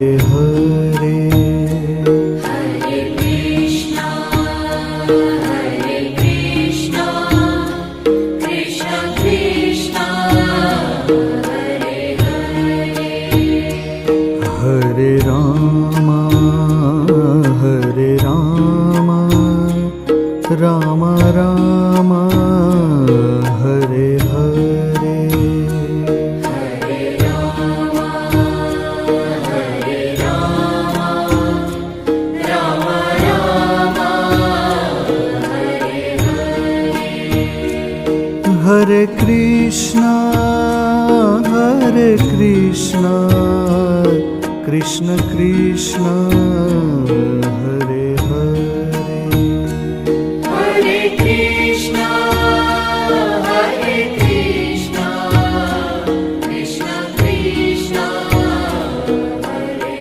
Hare Hare Krishna Krishna Krishna Hare Hare Hare Rama Ram Ram Hare Hare Hare Ram Ram Ram Hare Hare Hare Krishna Krishna Krishna